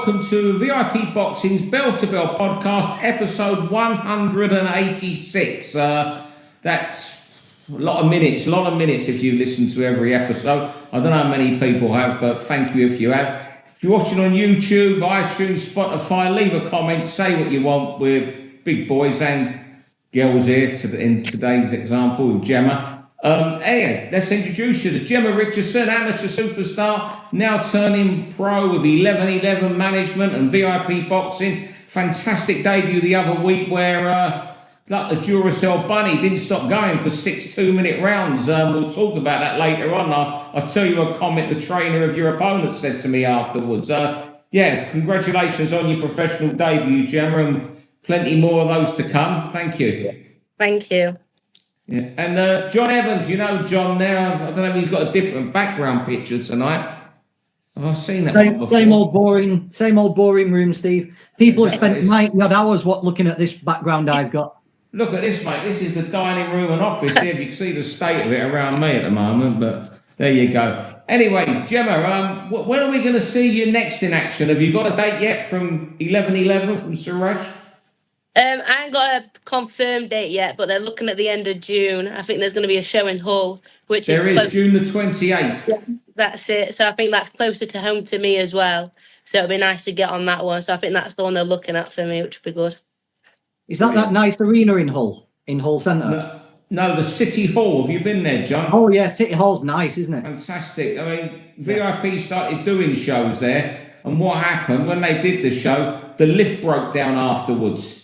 welcome to VIP Boxing's Bell to Bell podcast, episode 186. That's a lot of minutes if you listen to every episode. I don't know how many people have, but thank you if you have. If you're watching on YouTube, iTunes, Spotify, leave a comment, say what you want. We're big boys and girls here in today's example with Gemma. Hey, let's introduce you to Gemma Richardson, amateur superstar, now turning pro with 11-11 management and VIP boxing. Fantastic debut the other week where, like the Duracell bunny, didn't stop going for 6 2-minute rounds. We'll talk about that later on. I'll tell you a comment the trainer of your opponent said to me afterwards. Congratulations on your professional debut, Gemma, and plenty more of those to come. Thank you. Thank you. Yeah. And John Evans, you know John there. I don't know if he's got a different background picture tonight. I've seen that one before. Same old boring room, Steve. People have spent 90 odd hours looking at this background I've got. Look at this, mate. This is the dining room and office here. You can see the state of it around me at the moment, but there you go. Anyway, Gemma, when are we going to see you next in action? Have you got a date yet from 11-11 from Suresh? I ain't got a confirmed date yet, but they're looking at the end of June. I think there's going to be a show in Hull, which there is June the 28th. Yeah, that's it. So I think that's closer to home to me as well. So it'll be nice to get on that one. So I think that's the one they're looking at for me, which would be good. Is that nice arena in Hull Centre? No, the City Hall. Have you been there, John? Oh yeah, City Hall's nice, isn't it? Fantastic. I mean, VIP started doing shows there, and what happened when they did the show? The lift broke down afterwards.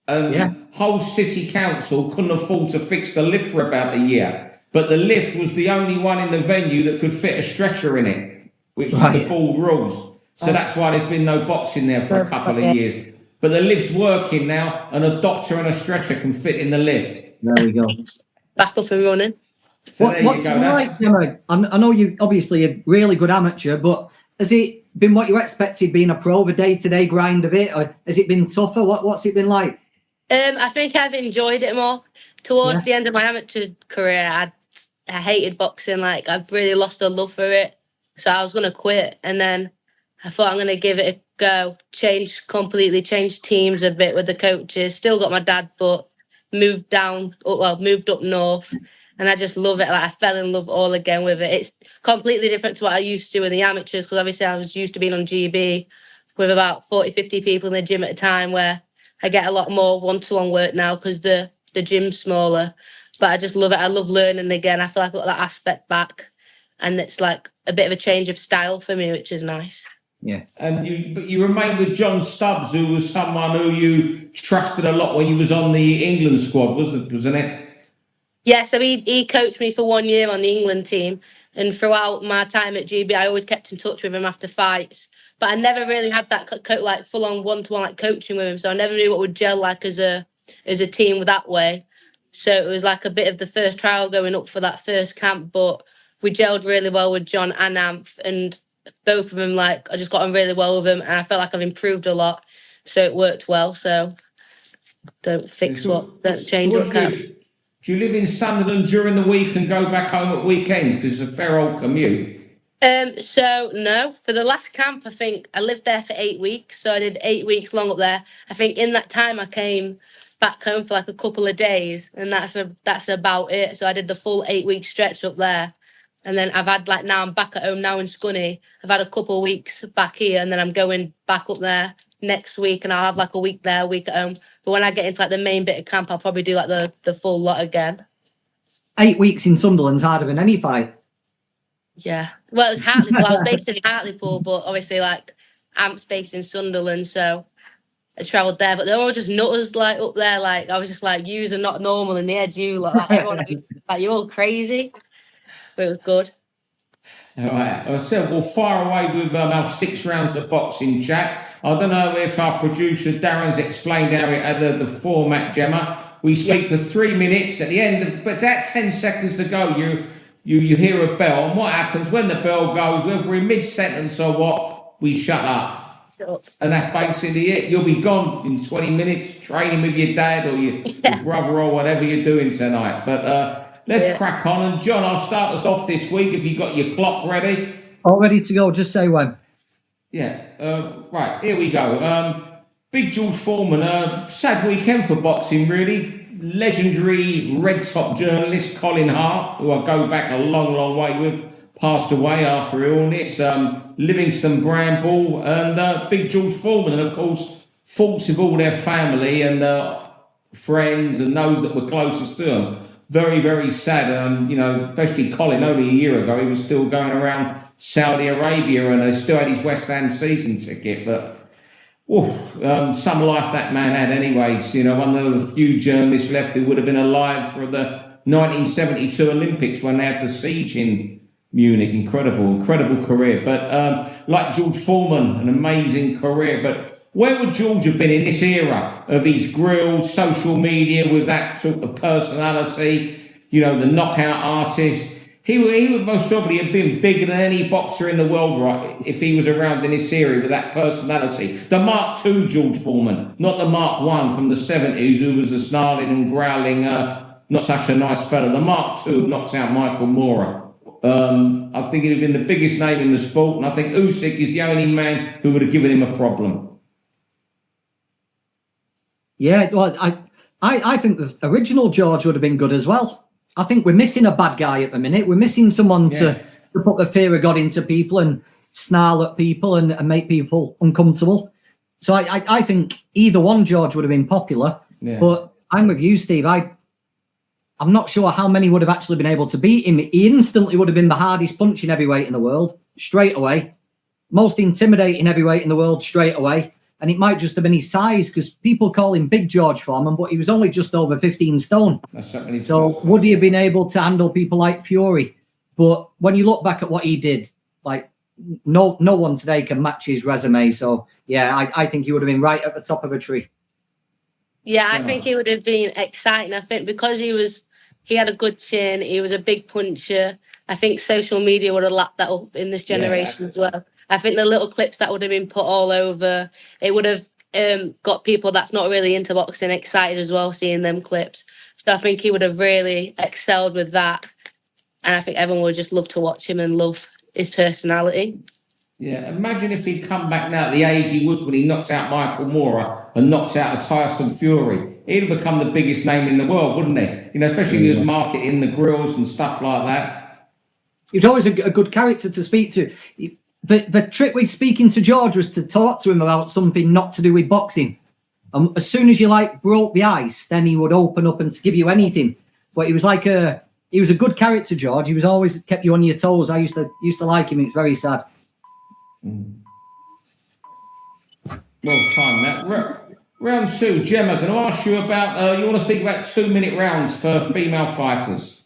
Whole city council couldn't afford to fix the lift for about a year. But the lift was the only one in the venue that could fit a stretcher in it, which is the full rules. So that's why there's been no boxing there for a couple of years. But the lift's working now, and a doctor and a stretcher can fit in the lift. There we go. Back up and running. So What's it like, Gemma? I know you're obviously a really good amateur, but has it been what you expected being a pro, the day-to-day grind of it? Or has it been tougher? What's it been like? I think I've enjoyed it more. Towards the end of my amateur career, I hated boxing. Like, I've really lost a love for it. So I was going to quit. And then I thought I'm going to give it a go. Completely change teams a bit with the coaches. Still got my dad, but moved up north. And I just love it. Like, I fell in love all again with it. It's completely different to what I used to in the amateurs, because obviously I was used to being on GB with about 40, 50 people in the gym at a time, where I get a lot more one-to-one work now because the gym's smaller. But I just love it. I love learning again. I feel like I got that aspect back. And it's like a bit of a change of style for me, which is nice. Yeah. And you remain with John Stubbs, who was someone who you trusted a lot when you was on the England squad, wasn't it? Yeah, so he coached me for 1 year on the England team. And throughout my time at GB, I always kept in touch with him after fights. But I never really had that like full-on one-to-one like coaching with him, so I never knew what would gel like as a team that way. So it was like a bit of the first trial going up for that first camp, but we gelled really well with John and Amph, and both of them, like, I just got on really well with them, and I felt like I've improved a lot, so it worked well. So don't change what can. Do you live in Sunderland during the week and go back home at weekends, because it's a fair old commute? So no, for the last camp, I think I lived there for 8 weeks. So I did 8 weeks long up there. I think in that time I came back home for like a couple of days, and that's about it. So I did the full 8 week stretch up there. And then I've had now I'm back at home now in Scunny. I've had a couple of weeks back here, and then I'm going back up there next week, and I'll have like a week there, a week at home. But when I get into like the main bit of camp, I'll probably do like the full lot again. 8 weeks in Sunderland's harder than any fight. Yeah. Well, it was Hartlepool. I was based in Hartlepool, but obviously, like, Amp's based in Sunderland, so I travelled there. But they're all just nutters, like, up there. Like, I was just like, yous are not normal in the edge, you. Like, everyone, like, you're all crazy. But it was good. All right. So we'll fire away with our 6 rounds of boxing chat. I don't know if our producer, Darren's explained the format, Gemma. We speak for 3 minutes at the end, but at 10 seconds to go, you hear a bell, and what happens when the bell goes, whether we're mid-sentence or what, we shut up. And that's basically it. You'll be gone in 20 minutes, training with your dad or your brother or whatever you're doing tonight. But let's crack on. And John, I'll start us off this week if you got your clock ready. All ready to go, just say when. Right, here we go. Big George Foreman, sad weekend for boxing, really. Legendary red top journalist Colin Hart, who I go back a long, long way with, passed away after illness. Livingston Bramble and Big George Foreman, and of course, thoughts of all their family and friends and those that were closest to them. Very, very sad. Especially Colin, only a year ago, he was still going around Saudi Arabia and they still had his West Ham season ticket. But some life that man had anyways. One of the few journalists left who would have been alive for the 1972 Olympics when they had the siege in Munich. Incredible career. But like George Foreman, an amazing career. But where would George have been in this era of his grills, social media, with that sort of personality, the knockout artist? He would most probably have been bigger than any boxer in the world, right, if he was around in this era with that personality. The Mark II George Foreman, not the Mark I from the 70s, who was the snarling and growling, not such a nice fella. The Mark II who knocked out Michael Moorer. I think he'd have been the biggest name in the sport, and I think Usyk is the only man who would have given him a problem. Yeah, well, I think the original George would have been good as well. I think we're missing a bad guy at the minute. We're missing someone to put the fear of God into people and snarl at people and make people uncomfortable. So I think either one George would have been popular. Yeah. But I'm with you, Steve. I'm not sure how many would have actually been able to beat him. He instantly would have been the hardest punching heavyweight in the world, straight away. Most intimidating heavyweight in the world, straight away. And it might just have been his size, because people call him Big George Foreman, but he was only just over 15 stone. So would he have been able to handle people like Fury? But when you look back at what he did, like no one today can match his resume. So yeah, I think he would have been right at the top of a tree. Yeah, I think he would have been exciting. I think because he had a good chin, he was a big puncher. I think social media would have lapped that up in this generation as well. I think the little clips that would have been put all over, it would have got people that's not really into boxing excited as well, seeing them clips. So I think he would have really excelled with that. And I think everyone would just love to watch him and love his personality. Yeah, imagine if he'd come back now at the age he was when he knocked out Michael Moorer and knocked out a Tyson Fury. He'd have become the biggest name in the world, wouldn't he? Especially with marketing the grills and stuff like that. He was always a good character to speak to. The trick with speaking to George was to talk to him about something not to do with boxing. As soon as you broke the ice, then he would open up and to give you anything. But he was he was a good character, George. He was always kept you on your toes. I used to like him. It's very sad. Well timed that. Round two, Gemma, I'm going to ask you about, you want to speak about 2-minute rounds for female fighters?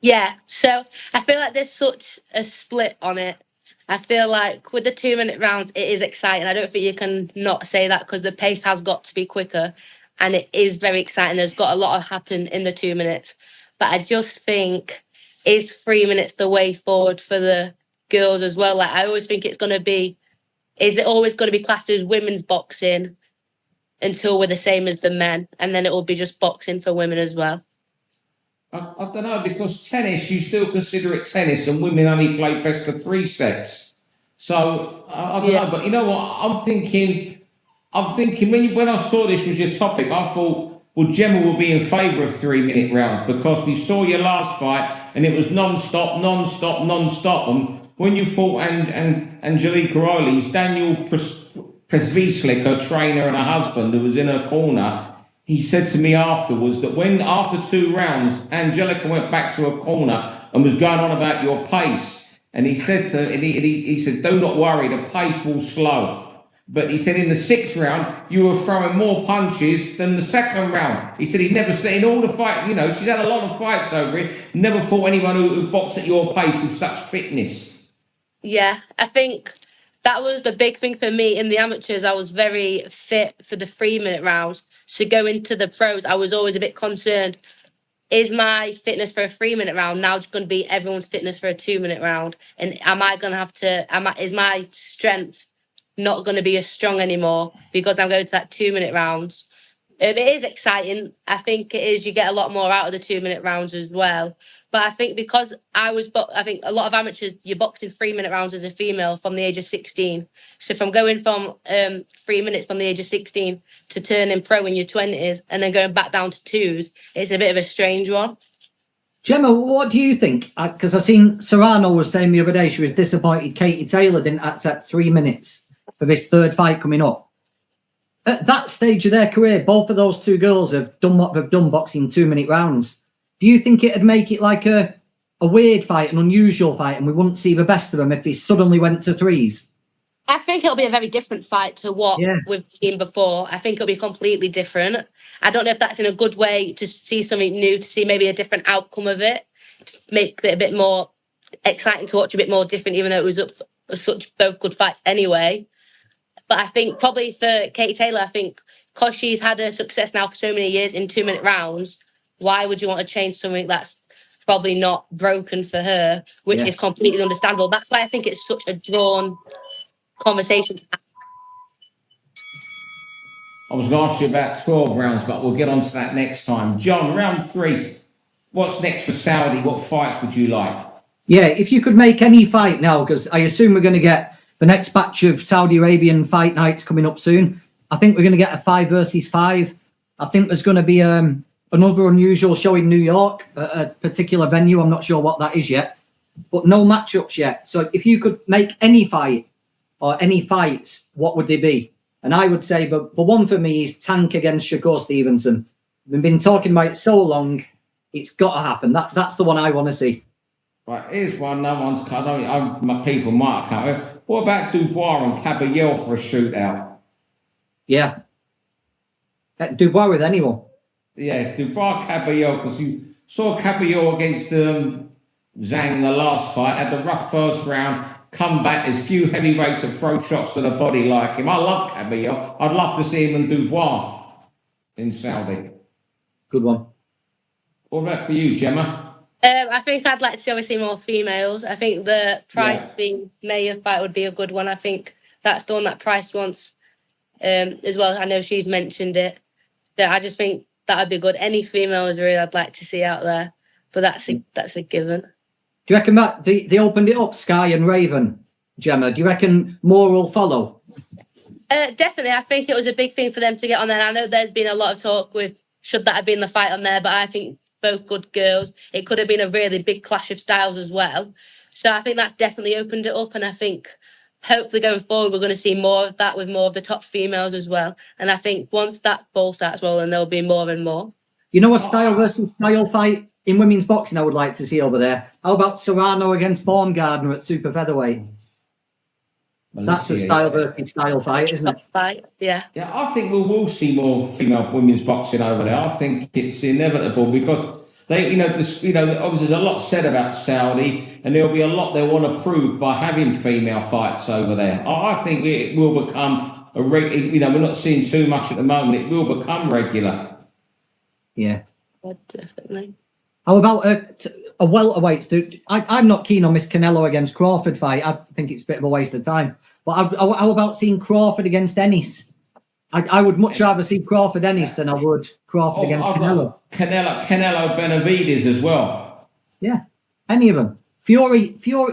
Yeah, so I feel like there's such a split on it. I feel like with the 2-minute rounds, it is exciting. I don't think you can not say that, because the pace has got to be quicker and it is very exciting. There's got a lot to happen in the 2 minutes. But I just think, is 3 minutes the way forward for the girls as well? Like, I always think is it always going to be classed as women's boxing until we're the same as the men, and then it will be just boxing for women as well? I don't know, because tennis, you still consider it tennis, and women only play best of 3 sets. So I don't know, but you know what? I'm thinking when I saw this was your topic, I thought, well, Gemma will be in favour of 3-minute rounds, because we saw your last fight and it was non-stop. And when you fought Angelica Oiley's, Daniel Presvislik, her trainer and her husband, who was in her corner, he said to me afterwards that when after 2 rounds, Angelica went back to her corner and was going on about your pace. And he said to her, he said, do not worry, the pace will slow. But he said in the 6th round, you were throwing more punches than the 2nd round. He said he'd never seen in all the fight, she's had a lot of fights over it, never fought anyone who boxed at your pace with such fitness. Yeah, I think that was the big thing for me in the amateurs. I was very fit for the 3-minute rounds. So going into the pros, I was always a bit concerned. Is my fitness for a 3-minute round now just going to be everyone's fitness for a 2-minute round? And am I going to have to, is my strength not going to be as strong anymore because I'm going to that 2-minute rounds? It is exciting. I think it is. You get a lot more out of the 2-minute rounds as well. But I think because I think a lot of amateurs, you're boxing 3-minute rounds as a female from the age of 16. So from going from 3 minutes from the age of 16 to turning pro in your 20s and then going back down to twos, it's a bit of a strange one. Gemma, what do you think? Because I seen Serrano was saying the other day she was disappointed Katie Taylor didn't accept 3 minutes for this third fight coming up. At that stage of their career, both of those two girls have done what they've done, boxing 2-minute rounds. Do you think it'd make it like a weird fight, an unusual fight, and we wouldn't see the best of them if he suddenly went to threes? I think it'll be a very different fight to what we've seen before. I think it'll be completely different. I don't know if that's in a good way to see something new, to see maybe a different outcome of it, to make it a bit more exciting to watch, a bit more different, even though it was such both good fights anyway. But I think probably for Katie Taylor, I think because she's had her success now for so many years in 2-minute rounds, why would you want to change something that's probably not broken for her, which is completely understandable. That's why I think it's such a drawn conversation. I was going to ask you about 12 rounds, but we'll get on to that next time. John, round 3, what's next for Saudi? What fights would you like? Yeah, if you could make any fight now, because I assume we're going to get the next batch of Saudi Arabian fight nights coming up soon. I think we're going to get a 5 versus 5. I think there's going to be another unusual show in New York at a particular venue. I'm not sure what that is yet, but no matchups yet. So if you could make any fight or any fights, what would they be? And I would say the one for me is Tank against Shakur Stevenson. We've been talking about it so long, it's got to happen. That's the one I want to see. Right, here's one. No one's cut. My people might cut it. What about Dubois and Caballero for a shootout? Yeah. Dubois with anyone. Yeah, Dubois, Caballero, because you saw Caballero against Zhang in the last fight, had the rough first round, come back, there's few heavyweights that throw shots to the body like him. I love Caballero. I'd love to see him and Dubois in Saudi. Good one. What about for you, Gemma? I think I'd like to see obviously more females. I think the Price being Mayer fight would be a good one. I think that's the one that Price wants as well. I know she's mentioned it. So I just think that would be good. Any females really I'd like to see out there. But that's a given. Do you reckon that they opened it up, Sky and Raven, Gemma? Do you reckon more will follow? Definitely. I think it was a big thing for them to get on there. And I know there's been a lot of talk with should that have been the fight on there, but I think both good girls. It could have been a really big clash of styles as well. So I think that's definitely opened it up. And I think hopefully going forward, we're going to see more of that with more of the top females as well. And I think once that ball starts rolling, there'll be more and more. You know, a style versus style fight in women's boxing I would like to see over there. How about Serrano against Baumgardner at super featherweight? Well, that's a style versus style fight, isn't it? Fight, yeah. Yeah, I think we will see more female women's boxing over there. I think it's inevitable because they, obviously there's a lot said about Saudi, and there'll be a lot they want to prove by having female fights over there. I think it will become a regular. We're not seeing too much at the moment. It will become regular. Yeah, definitely. How about a welterweight? I'm not keen on this Canelo against Crawford fight. I think it's a bit of a waste of time. But how about seeing Crawford against Ennis? I would much rather see Crawford Ennis than I would Crawford against Canelo. Canelo Benavides as well. Yeah, any of them. Fury,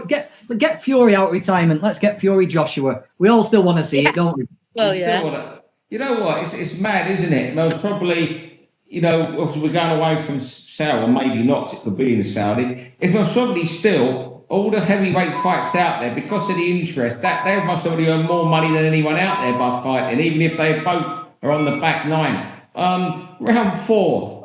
get Fury out of retirement. Let's get Fury Joshua. We all still want to see it, don't we? Well, yeah. You know what? It's mad, isn't it? Most probably. We're going away from Saudi, maybe not, it could be in Saudi. It's most probably still all the heavyweight fights out there because of the interest. That they must probably earn more money than anyone out there by fighting, even if they both are on the back nine. Round 4.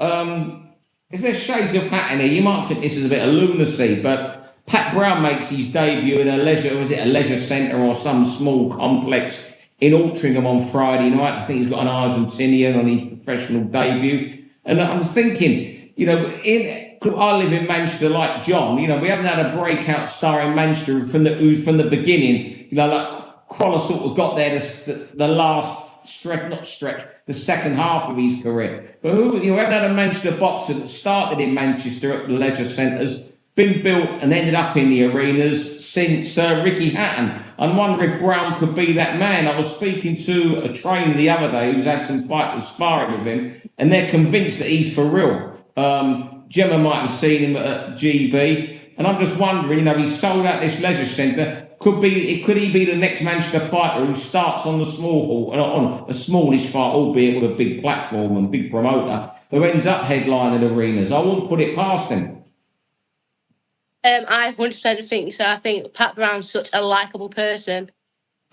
Is there shades of hat in here? You might think this is a bit of lunacy, but Pat Brown makes his debut in a leisure centre or some small complex in Altrincham on Friday night. I think he's got an Argentinian on his professional debut. And I'm thinking, I live in Manchester like John. We haven't had a breakout star in Manchester from the beginning. Like Crawler sort of got there the last the second half of his career. But we haven't had a Manchester boxer that started in Manchester at the leisure centres been built and ended up in the arenas since Ricky Hatton. I'm wondering if Brown could be that man. I was speaking to a trainer the other day who's had some fighters sparring with him, and they're convinced that he's for real. Gemma might have seen him at GB, and I'm just wondering, he's sold out this leisure centre. Could he be the next Manchester fighter who starts on the on a smallish fight, albeit with a big platform and big promoter, who ends up headlining arenas? I wouldn't put it past him. I 100% think so. I think Pat Brown's such a likeable person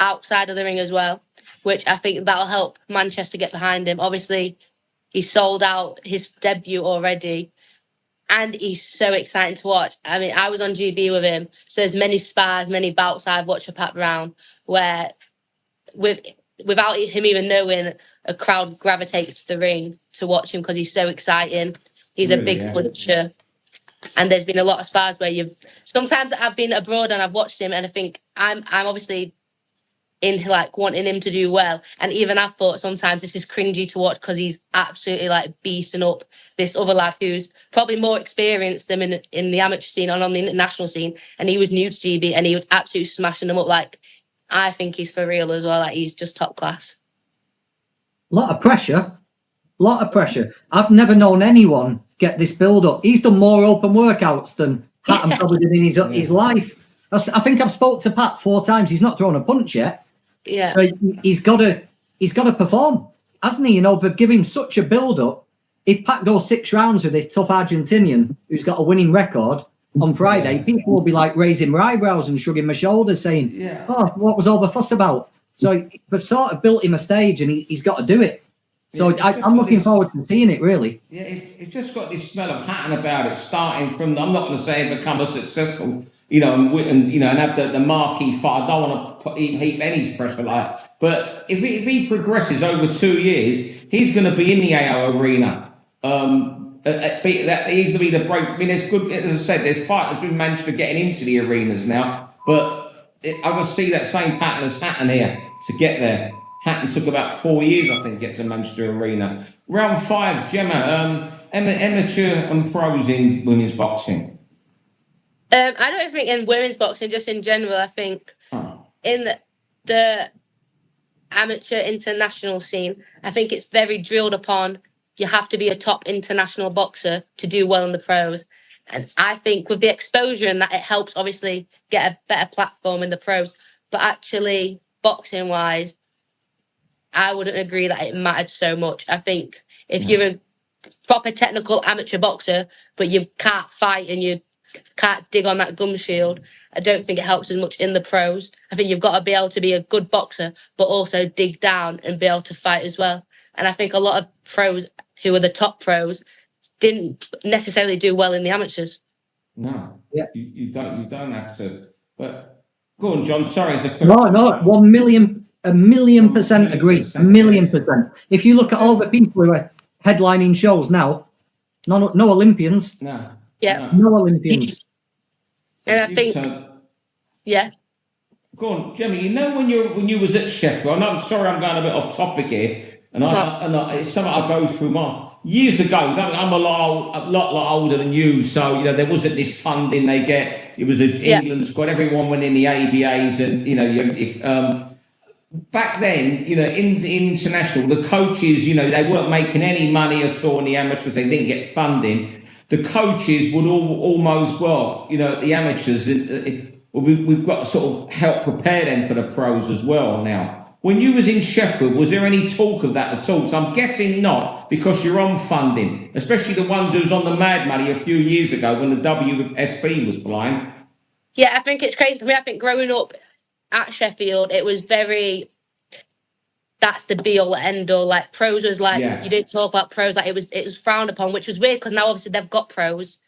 outside of the ring as well, which I think that'll help Manchester get behind him. Obviously, he sold out his debut already, and he's so exciting to watch. I mean, I was on GB with him, so there's many spars, many bouts I've watched of Pat Brown where, without him even knowing, a crowd gravitates to the ring to watch him because he's so exciting. He's really, a big puncher. And there's been a lot of spars where sometimes I've been abroad and I've watched him, and I think I'm obviously in wanting him to do well. And even I've thought sometimes this is cringy to watch because he's absolutely beasting up this other lad who's probably more experienced than in the amateur scene and on the international scene. And he was new to GB and he was absolutely smashing them up. I think he's for real as well. He's just top class. Lot of pressure. I've never known anyone get this build up. He's done more open workouts than Patton probably did in his life. I think I've spoke to Pat 4 times. He's not thrown a punch yet. Yeah. So he's got to perform, hasn't he? They've given him such a build up. If Pat goes 6 rounds with this tough Argentinian who's got a winning record on Friday, people will be raising their eyebrows and shrugging their shoulders, saying, "Oh, what was all the fuss about?" So they've sort of built him a stage, and he's got to do it. So I'm looking forward to seeing it, really. Yeah, it's just got this smell of Hatton about it, starting from, I'm not going to say become a successful, and have the marquee fight. I don't want to heap any pressure but if he progresses over 2 years, he's going to be in the AO arena. He's going to be the break. I mean, there's good, as I said, there's fighters who managed to getting into the arenas now, but I just see that same pattern as Hatton here to get there. Hatton took about 4 years, I think, to get to Manchester Arena. Round 5, Gemma, amateur and pros in women's boxing. I don't think in women's boxing, just in general. I think in the amateur international scene, I think it's very drilled upon. You have to be a top international boxer to do well in the pros. And I think with the exposure and that, it helps obviously get a better platform in the pros. But actually, boxing-wise, I wouldn't agree that it mattered so much. I think if you're a proper technical amateur boxer, but you can't fight and you can't dig on that gum shield, I don't think it helps as much in the pros. I think you've got to be able to be a good boxer, but also dig down and be able to fight as well. And I think a lot of pros who are the top pros didn't necessarily do well in the amateurs. No, you don't have to. But go on, John. Sorry, no, 1 million. 1,000,000% agree. 1,000,000%. If you look at all the people who are headlining shows now, no Olympians. No. Yeah. No Olympians. And I think, Go on, Jimmy. When you was at Sheffield, I'm sorry, I'm going a bit off topic here, and it's something I go through years ago. I'm a lot older than you, so there wasn't this funding they get. It was an England squad. Everyone went in the ABAs, and back then, in international, the coaches, they weren't making any money at all in the amateurs because they didn't get funding. The coaches would almost, the amateurs, we've got to sort of help prepare them for the pros as well now. When you was in Sheffield, was there any talk of that at all? So I'm guessing not, because you're on funding, especially the ones who was on the Mad Money a few years ago when the WSB was flying. Yeah, I think it's crazy for me. I think growing up at Sheffield, it was very, that's the be all end all. Pros was you didn't talk about pros, it was frowned upon, which was weird because now obviously they've got pros.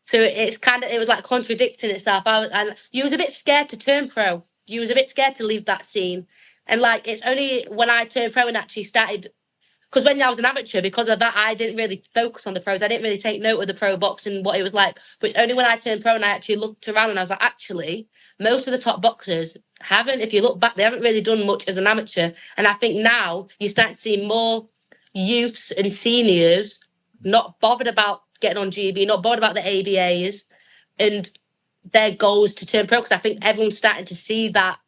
So it was contradicting itself. And you was a bit scared to turn pro. You was a bit scared to leave that scene. And it's only when I turned pro and actually started, because when I was an amateur, because of that, I didn't really focus on the pros. I didn't really take note of the pro boxing, what it was like. But it's only when I turned pro and I actually looked around and I was like, actually, most of the top boxers haven't, if you look back, they haven't really done much as an amateur. And I think now you start to see more youths and seniors not bothered about getting on GB, not bothered about the ABAs, and their goals to turn pro, because I think everyone's starting to see that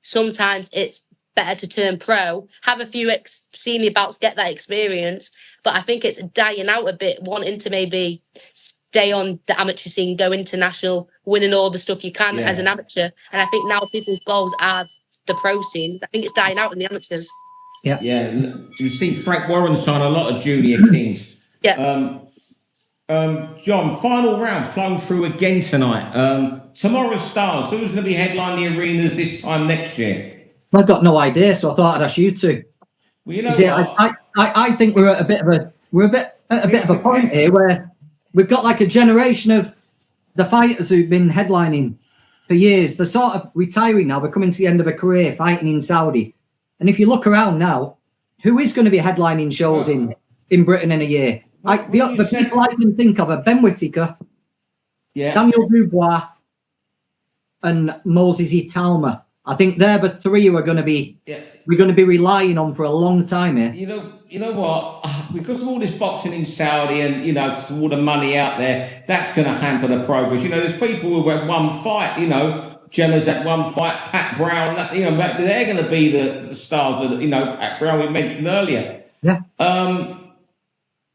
sometimes it's better to turn pro, have a few senior bouts, get that experience. But I think it's dying out a bit, wanting to maybe stay on the amateur scene, go international, winning all the stuff you can as an amateur. And I think now people's goals are the pro scene. I think it's dying out in the amateurs. Yeah. Yeah. You see Frank Warren sign a lot of junior kings. Yeah. John, final round flown through again tonight. Tomorrow's stars. Who's going to be headlining the arenas this time next year? I've got no idea, so I thought I'd ask you to. Well, you know See, what? I think we're at a bit of a point here where we've got like a generation of the fighters who've been headlining for years. They're sort of retiring now. We're coming to the end of a career fighting in Saudi. And if you look around now, who is going to be headlining shows in Britain in a year? The people I can think of are Ben Whittaker, Daniel Dubois, and Moses Italma. I think they're the three who are going to be we're going to be relying on for a long time here. You know what? Because of all this boxing in Saudi and, you know, all the money out there, that's going to hamper the progress. You know, there's people who have one fight, you know, Gemma's had one fight, Pat Brown, you know, they're going to be the stars of, you know, Pat Brown we mentioned earlier. Yeah.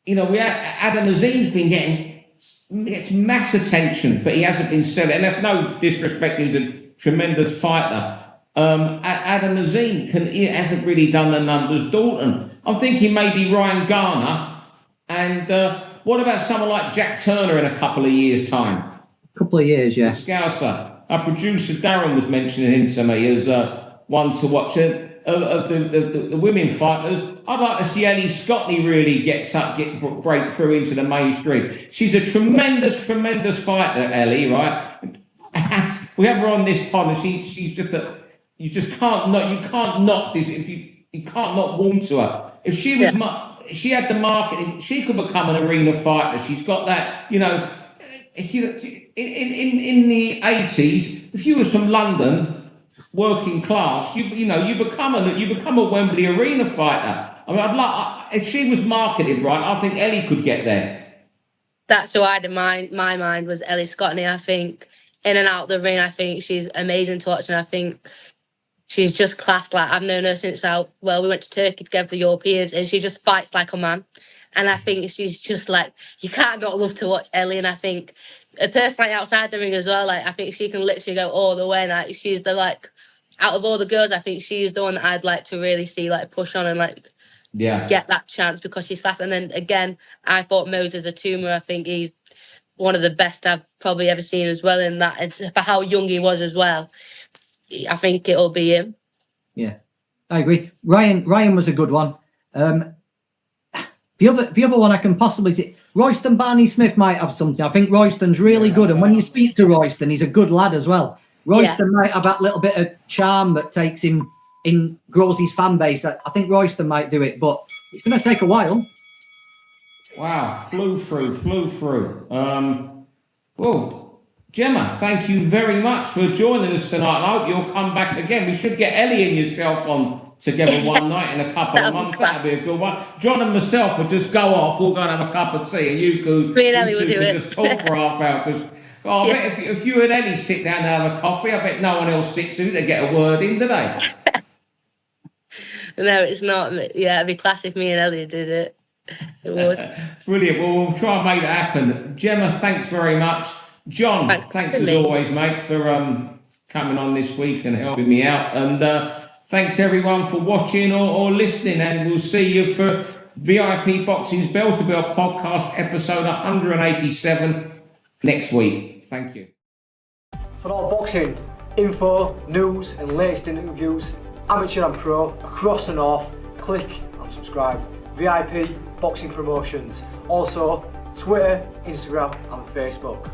You know, Adam Azim's been gets mass attention, but he hasn't been selling. And that's no disrespect, he's a tremendous fighter. Adam Azim hasn't really done the numbers. Dalton, I'm thinking maybe Ryan Garner. And what about someone like Jack Turner in a couple of years' time? Couple of years, yeah. Scouser. Our producer Darren was mentioning him to me as one to watch. Of the women fighters, I'd like to see Ellie Scottney really break through into the mainstream. She's a tremendous fighter, Ellie, right? We have her on this pod, and she's just you can't knock this. If you can't not warm to her. If she was, she had the marketing, she could become an arena fighter. She's got that, you know. In the 80s, if you was from London, working class, you become a Wembley arena fighter. I mean, if she was marketed right, I think Ellie could get there. That's who I had in my mind was Ellie Scottney. I think in and out of the ring, I think she's amazing to watch, and I think she's just class. Like, I've known her since we went to Turkey together, the Europeans, and she just fights like a man. And I think she's just like, you can't not love to watch Ellie. And I think a person like outside the ring as well, like, I think she can literally go all the way. And like, she's the, like, out of all the girls, I think she's the one that I'd like to really see, like, push on and, like, get that chance because she's fast. And then again, I thought Moses Atuma, I think he's one of the best I've probably ever seen as well in that. And for how young he was as well, I think it'll be him. Yeah, I agree. Ryan was a good one. The other one I can possibly think, Royston Barney Smith might have something. I think Royston's really good, and when you speak to Royston, he's a good lad as well. Royston might have that little bit of charm that takes him in, grows his fan base. I think Royston might do it, but it's going to take a while. Wow, flew through. Well, Gemma, thank you very much for joining us tonight. I hope you'll come back again. We should get Ellie and yourself on together one night in a couple of months. That'd be a good one. John and myself will just go off. We'll go and have a cup of tea, and you could just talk for half hour. Because I bet if you and Ellie sit down and have a coffee, I bet no one else sits in. They get a word in, do they? No, it's not. Yeah, it'd be class if me and Ellie did it. It would. Brilliant. Well, we'll try and make it happen. Gemma, thanks very much. John, thanks as always, mate, for coming on this week and helping me out. And thanks everyone for watching or listening, and we'll see you for VIP Boxing's Bell to Bell podcast episode 187 next week. Thank you. For all boxing info, news and latest interviews, amateur and pro, across the north, click and subscribe. VIP Boxing Promotions. Also Twitter, Instagram and Facebook.